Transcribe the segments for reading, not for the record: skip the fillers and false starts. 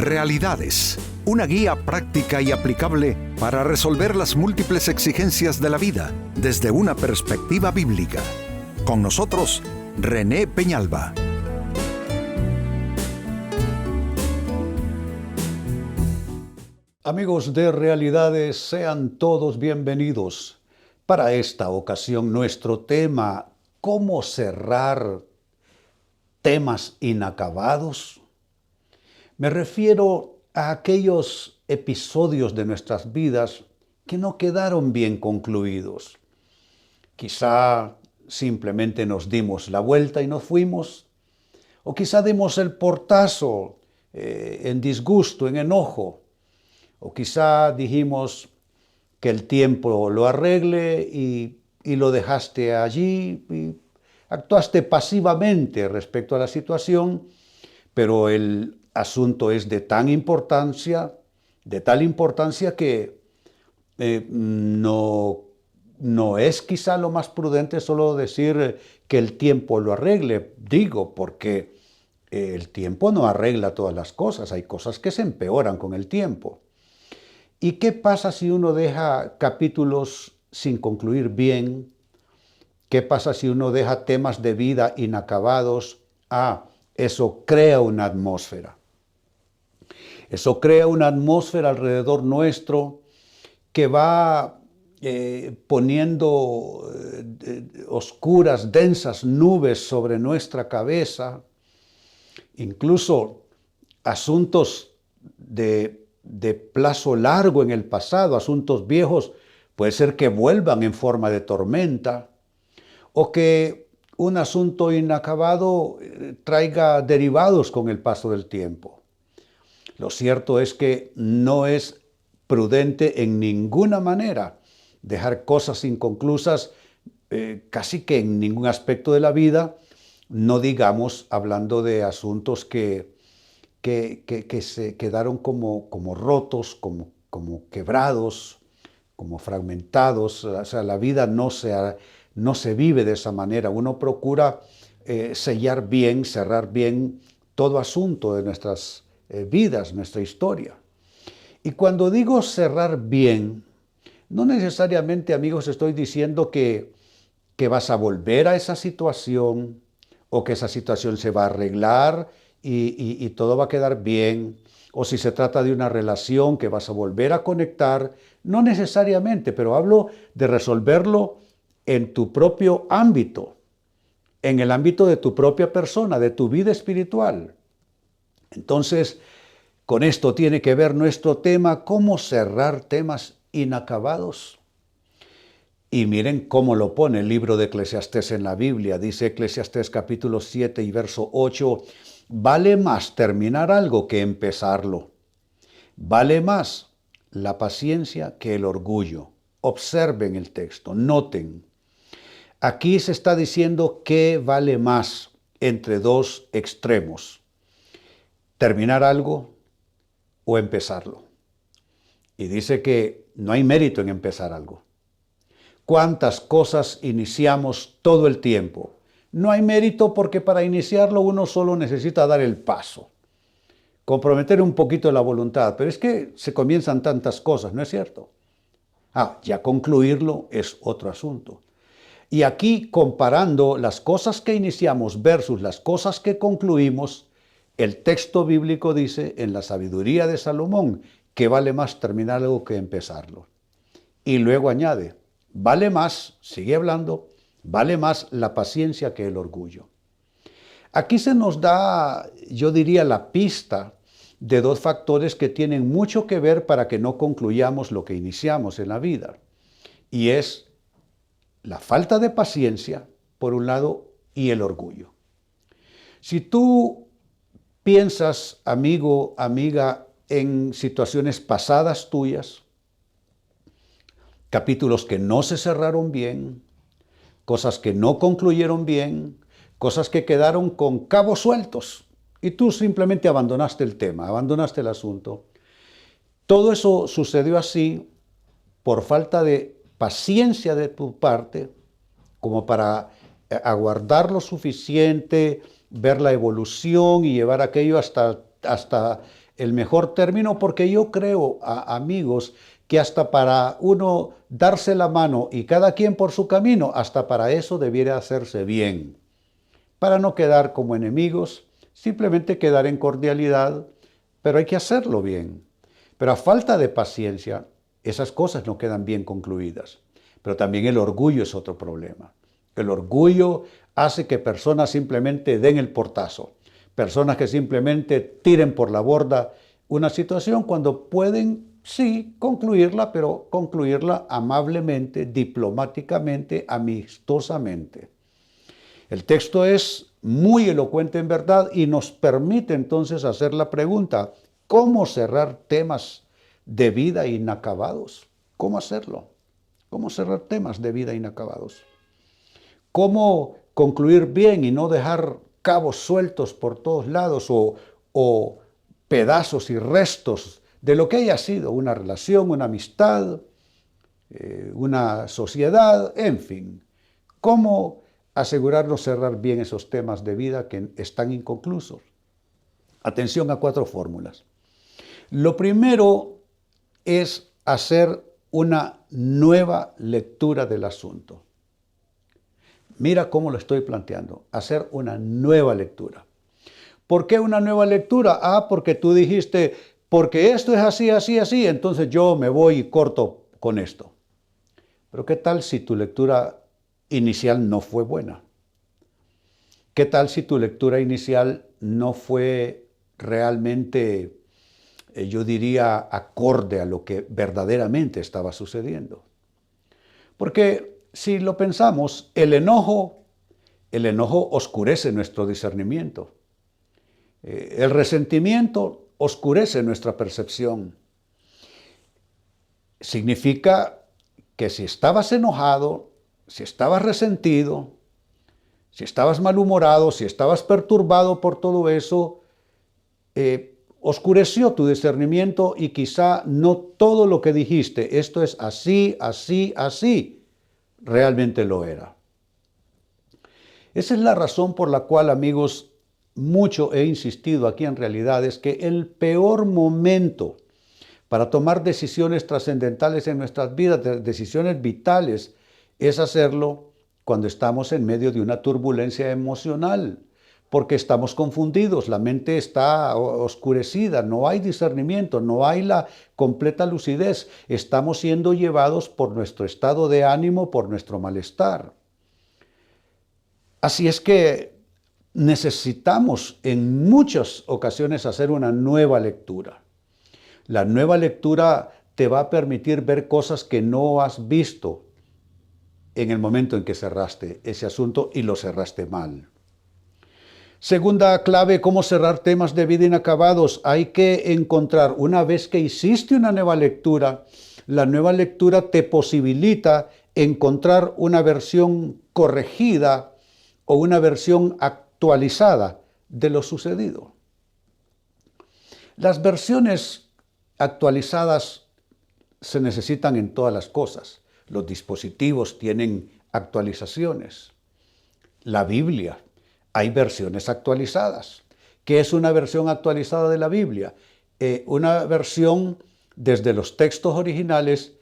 Realidades, una guía práctica y aplicable para resolver las múltiples exigencias de la vida desde una perspectiva bíblica. Con nosotros, René Peñalba. Amigos de Realidades, sean todos bienvenidos. Para esta ocasión, nuestro tema, ¿cómo cerrar temas inacabados? Me refiero a aquellos episodios de nuestras vidas que no quedaron bien concluidos. Quizá simplemente nos dimos la vuelta y nos fuimos, o quizá dimos el portazo en disgusto, en enojo, o quizá dijimos que el tiempo lo arregle y lo dejaste allí y actuaste pasivamente respecto a la situación, pero el asunto es de tal importancia que no es quizá lo más prudente solo decir que el tiempo lo arregle. Digo, porque el tiempo no arregla todas las cosas, hay cosas que se empeoran con el tiempo. ¿Y qué pasa si uno deja capítulos sin concluir bien? ¿Qué pasa si uno deja temas de vida inacabados? Eso crea una atmósfera. Eso crea una atmósfera alrededor nuestro que va poniendo oscuras, densas nubes sobre nuestra cabeza. Incluso asuntos de plazo largo en el pasado, asuntos viejos, puede ser que vuelvan en forma de tormenta, o que un asunto inacabado traiga derivados con el paso del tiempo. Lo cierto es que no es prudente en ninguna manera dejar cosas inconclusas, casi que en ningún aspecto de la vida, no digamos hablando de asuntos que se quedaron como rotos, como quebrados, como fragmentados. O sea, la vida no se vive de esa manera. Uno procura sellar bien, cerrar bien todo asunto de nuestras vidas, nuestra historia. Y cuando digo cerrar bien, no necesariamente, amigos, estoy diciendo que vas a volver a esa situación o que esa situación se va a arreglar y todo va a quedar bien, o si se trata de una relación que vas a volver a conectar, no necesariamente, pero hablo de resolverlo en tu propio ámbito, en el ámbito de tu propia persona, de tu vida espiritual. Entonces, con esto tiene que ver nuestro tema, cómo cerrar temas inacabados. Y miren cómo lo pone el libro de Eclesiastés en la Biblia. Dice Eclesiastés capítulo 7 y verso 8, vale más terminar algo que empezarlo. Vale más la paciencia que el orgullo. Observen el texto, noten. Aquí se está diciendo qué vale más entre dos extremos. Terminar algo o empezarlo. Y dice que no hay mérito en empezar algo. ¿Cuántas cosas iniciamos todo el tiempo? No hay mérito porque para iniciarlo uno solo necesita dar el paso, comprometer un poquito la voluntad, pero es que se comienzan tantas cosas, ¿no es cierto? Ya concluirlo es otro asunto. Y aquí, comparando las cosas que iniciamos versus las cosas que concluimos, el texto bíblico dice en la sabiduría de Salomón que vale más terminar algo que empezarlo. Y luego añade, vale más, sigue hablando, vale más la paciencia que el orgullo. Aquí se nos da, yo diría, la pista de dos factores que tienen mucho que ver para que no concluyamos lo que iniciamos en la vida. Y es la falta de paciencia, por un lado, y el orgullo. Si tú piensas, amigo, amiga, en situaciones pasadas tuyas, capítulos que no se cerraron bien, cosas que no concluyeron bien, cosas que quedaron con cabos sueltos y tú simplemente abandonaste el tema, abandonaste el asunto. Todo eso sucedió así por falta de paciencia de tu parte, como para aguardar lo suficiente, ver la evolución y llevar aquello hasta el mejor término, porque yo creo, amigos, que hasta para uno darse la mano y cada quien por su camino, hasta para eso debiera hacerse bien, para no quedar como enemigos, simplemente quedar en cordialidad, pero hay que hacerlo bien. Pero a falta de paciencia, esas cosas no quedan bien concluidas. Pero también el orgullo es otro problema. El orgullo hace que personas simplemente den el portazo, personas que simplemente tiren por la borda una situación cuando pueden, sí, concluirla, pero concluirla amablemente, diplomáticamente, amistosamente. El texto es muy elocuente en verdad y nos permite entonces hacer la pregunta, ¿cómo cerrar temas de vida inacabados? ¿Cómo hacerlo? ¿Cómo cerrar temas de vida inacabados? ¿Cómo concluir bien y no dejar cabos sueltos por todos lados o pedazos y restos de lo que haya sido una relación, una amistad, una sociedad, en fin? ¿Cómo asegurarnos cerrar bien esos temas de vida que están inconclusos? Atención a 4 fórmulas. Lo primero es hacer una nueva lectura del asunto. Mira cómo lo estoy planteando, hacer una nueva lectura. ¿Por qué una nueva lectura? Porque tú dijiste, porque esto es así, así, así, entonces yo me voy y corto con esto. Pero ¿qué tal si tu lectura inicial no fue buena? ¿Qué tal si tu lectura inicial no fue realmente, yo diría, acorde a lo que verdaderamente estaba sucediendo? Porque si lo pensamos, el enojo oscurece nuestro discernimiento. El resentimiento oscurece nuestra percepción. Significa que si estabas enojado, si estabas resentido, si estabas malhumorado, si estabas perturbado por todo eso, oscureció tu discernimiento y quizá no todo lo que dijiste, esto es así, así, así, realmente lo era. Esa es la razón por la cual, amigos, mucho he insistido aquí en realidad, es que el peor momento para tomar decisiones trascendentales en nuestras vidas, decisiones vitales, es hacerlo cuando estamos en medio de una turbulencia emocional, porque estamos confundidos, la mente está oscurecida, no hay discernimiento, no hay la completa lucidez, estamos siendo llevados por nuestro estado de ánimo, por nuestro malestar. Así es que necesitamos en muchas ocasiones hacer una nueva lectura. La nueva lectura te va a permitir ver cosas que no has visto en el momento en que cerraste ese asunto y lo cerraste mal. Segunda clave, cómo cerrar temas de vida inacabados. Hay que encontrar, una vez que hiciste una nueva lectura, la nueva lectura te posibilita encontrar una versión corregida o una versión actualizada de lo sucedido. Las versiones actualizadas se necesitan en todas las cosas. Los dispositivos tienen actualizaciones. La Biblia, hay versiones actualizadas. ¿Qué es una versión actualizada de la Biblia? Una versión desde los textos originales,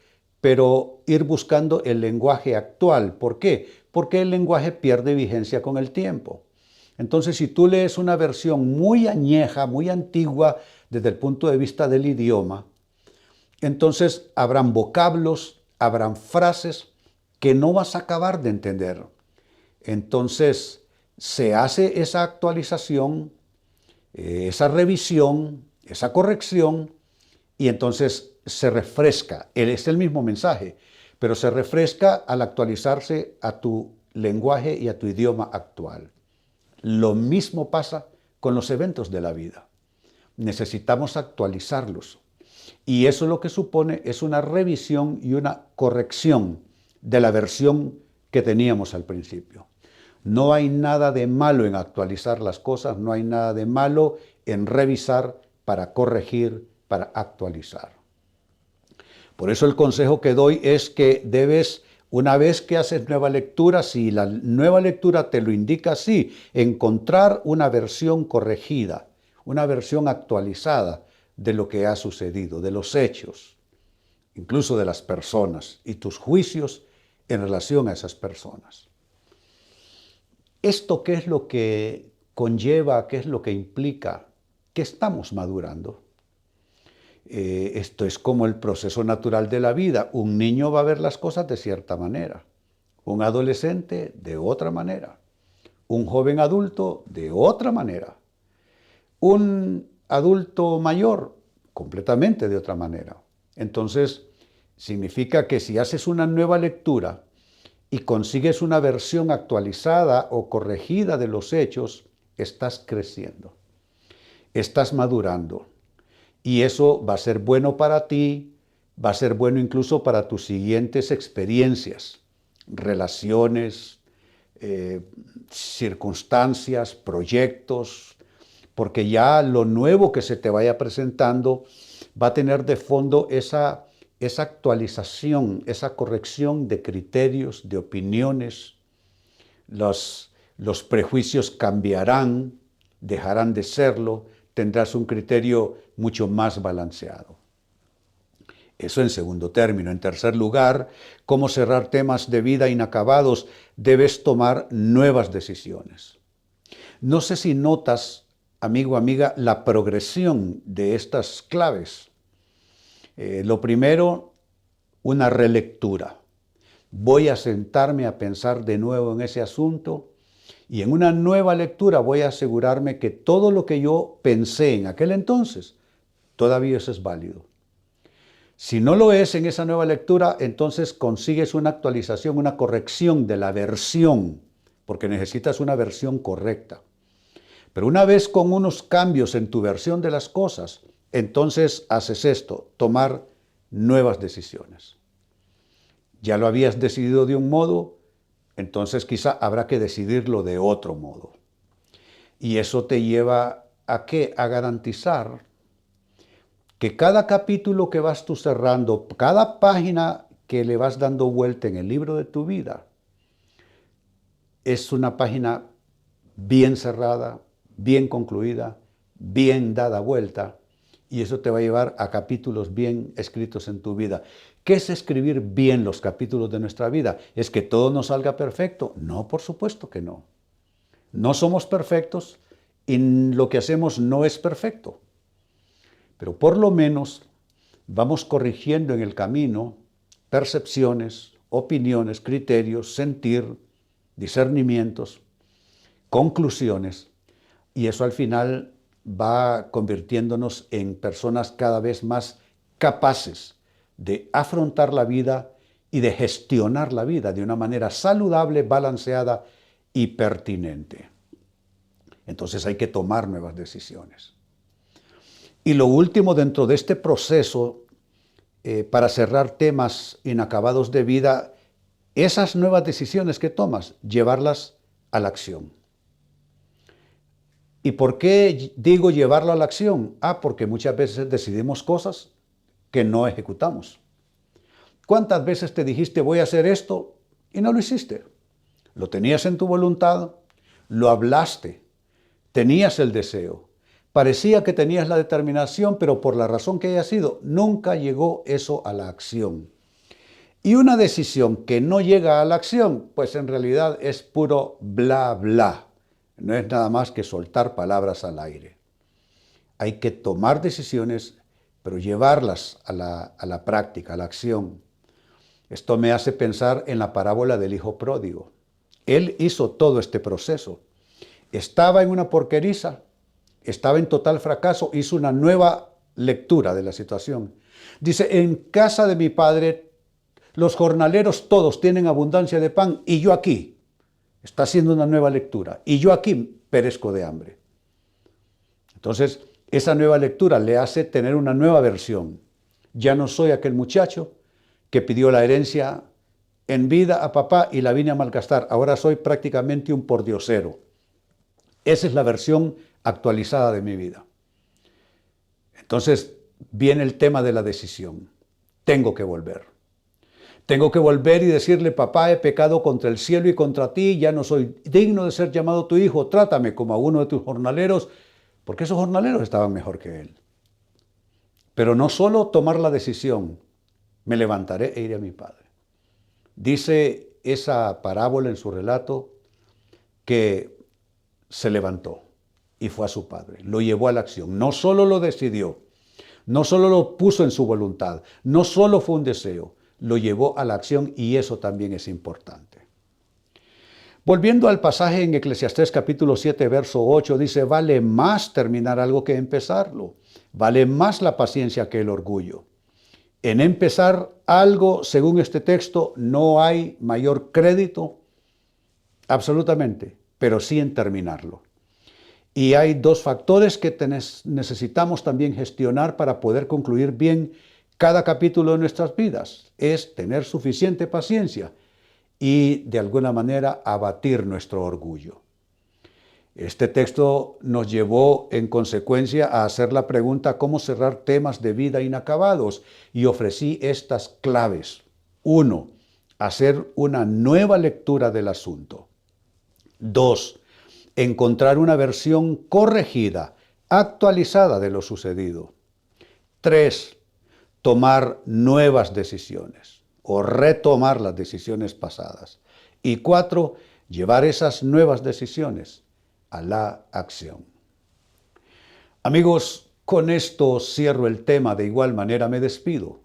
pero ir buscando el lenguaje actual. ¿Por qué? Porque el lenguaje pierde vigencia con el tiempo. Entonces, si tú lees una versión muy añeja, muy antigua desde el punto de vista del idioma, entonces habrán vocablos, habrán frases que no vas a acabar de entender. Entonces, se hace esa actualización, esa revisión, esa corrección, y entonces se refresca. Es el mismo mensaje, pero se refresca al actualizarse a tu lenguaje y a tu idioma actual. Lo mismo pasa con los eventos de la vida. Necesitamos actualizarlos. Y eso lo que supone es una revisión y una corrección de la versión que teníamos al principio. No hay nada de malo en actualizar las cosas, no hay nada de malo en revisar para corregir, para actualizar. Por eso el consejo que doy es que debes, una vez que haces nueva lectura, si la nueva lectura te lo indica así, encontrar una versión corregida, una versión actualizada de lo que ha sucedido, de los hechos, incluso de las personas y tus juicios en relación a esas personas. ¿Esto qué es lo que conlleva, qué es lo que implica? Que estamos madurando. Esto es como el proceso natural de la vida. Un niño va a ver las cosas de cierta manera, un adolescente de otra manera, un joven adulto de otra manera, un adulto mayor completamente de otra manera. Entonces, significa que si haces una nueva lectura y consigues una versión actualizada o corregida de los hechos, estás creciendo, estás madurando. Y eso va a ser bueno para ti, va a ser bueno incluso para tus siguientes experiencias, relaciones, circunstancias, proyectos, porque ya lo nuevo que se te vaya presentando va a tener de fondo esa actualización, esa corrección de criterios, de opiniones. Los prejuicios cambiarán, dejarán de serlo, tendrás un criterio mucho más balanceado. Eso en segundo término. En tercer lugar, cómo cerrar temas de vida inacabados, debes tomar nuevas decisiones. No sé si notas, amigo, amiga, la progresión de estas claves. Lo primero, una relectura. Voy a sentarme a pensar de nuevo en ese asunto y en una nueva lectura voy a asegurarme que todo lo que yo pensé en aquel entonces, todavía eso es válido. Si no lo es en esa nueva lectura, entonces consigues una actualización, una corrección de la versión, porque necesitas una versión correcta. Pero una vez con unos cambios en tu versión de las cosas, entonces haces esto, tomar nuevas decisiones. Ya lo habías decidido de un modo, entonces quizá habrá que decidirlo de otro modo. Y eso te lleva ¿a qué? A garantizar que cada capítulo que vas tú cerrando, cada página que le vas dando vuelta en el libro de tu vida, es una página bien cerrada, bien concluida, bien dada vuelta, y eso te va a llevar a capítulos bien escritos en tu vida. ¿Qué es escribir bien los capítulos de nuestra vida? ¿Es que todo nos salga perfecto? No, por supuesto que no. No somos perfectos y lo que hacemos no es perfecto. Pero por lo menos vamos corrigiendo en el camino percepciones, opiniones, criterios, sentir, discernimientos, conclusiones, y eso al final va convirtiéndonos en personas cada vez más capaces de afrontar la vida y de gestionar la vida de una manera saludable, balanceada y pertinente. Entonces hay que tomar nuevas decisiones. Y lo último dentro de este proceso, para cerrar temas inacabados de vida, esas nuevas decisiones que tomas, llevarlas a la acción. ¿Y por qué digo llevarlo a la acción? Porque muchas veces decidimos cosas que no ejecutamos. ¿Cuántas veces te dijiste voy a hacer esto y no lo hiciste? Lo tenías en tu voluntad, lo hablaste, tenías el deseo, parecía que tenías la determinación, pero por la razón que haya sido, nunca llegó eso a la acción. Y una decisión que no llega a la acción, pues en realidad es puro bla bla. No es nada más que soltar palabras al aire. Hay que tomar decisiones, pero llevarlas a la práctica, a la acción. Esto me hace pensar en la parábola del hijo pródigo. Él hizo todo este proceso. Estaba en una porqueriza, estaba en total fracaso, hizo una nueva lectura de la situación. Dice, en casa de mi padre, los jornaleros todos tienen abundancia de pan y yo aquí. Está haciendo una nueva lectura y yo aquí perezco de hambre. Entonces, esa nueva lectura le hace tener una nueva versión. Ya no soy aquel muchacho que pidió la herencia en vida a papá y la vine a malgastar. Ahora soy prácticamente un pordiosero. Esa es la versión actualizada de mi vida. Entonces, viene el tema de la decisión. Tengo que volver. Tengo que volver y decirle, papá, he pecado contra el cielo y contra ti, ya no soy digno de ser llamado tu hijo, trátame como a uno de tus jornaleros, porque esos jornaleros estaban mejor que él. Pero no solo tomar la decisión, me levantaré e iré a mi padre. Dice esa parábola en su relato que se levantó y fue a su padre, lo llevó a la acción. No solo lo decidió, no solo lo puso en su voluntad, no solo fue un deseo, lo llevó a la acción y eso también es importante. Volviendo al pasaje en Eclesiastés capítulo 7, verso 8, dice, vale más terminar algo que empezarlo, vale más la paciencia que el orgullo. En empezar algo, según este texto, no hay mayor crédito, absolutamente, pero sí en terminarlo. Y hay dos factores que necesitamos también gestionar para poder concluir bien cada capítulo de nuestras vidas. Es tener suficiente paciencia y, de alguna manera, abatir nuestro orgullo. Este texto nos llevó, en consecuencia, a hacer la pregunta ¿cómo cerrar temas de vida inacabados? Y ofrecí estas claves. 1. Hacer una nueva lectura del asunto. 2. Encontrar una versión corregida, actualizada de lo sucedido. 3. Tomar nuevas decisiones o retomar las decisiones pasadas. Y 4. Llevar esas nuevas decisiones a la acción. Amigos, con esto cierro el tema, de igual manera me despido.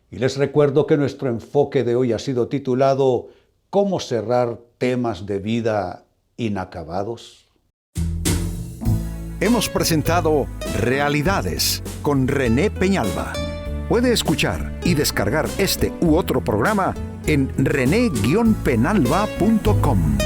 Y les recuerdo que nuestro enfoque de hoy ha sido titulado ¿Cómo cerrar temas de vida inacabados? Hemos presentado Realidades con René Peñalba. Puede escuchar y descargar este u otro programa en rene-penalba.com.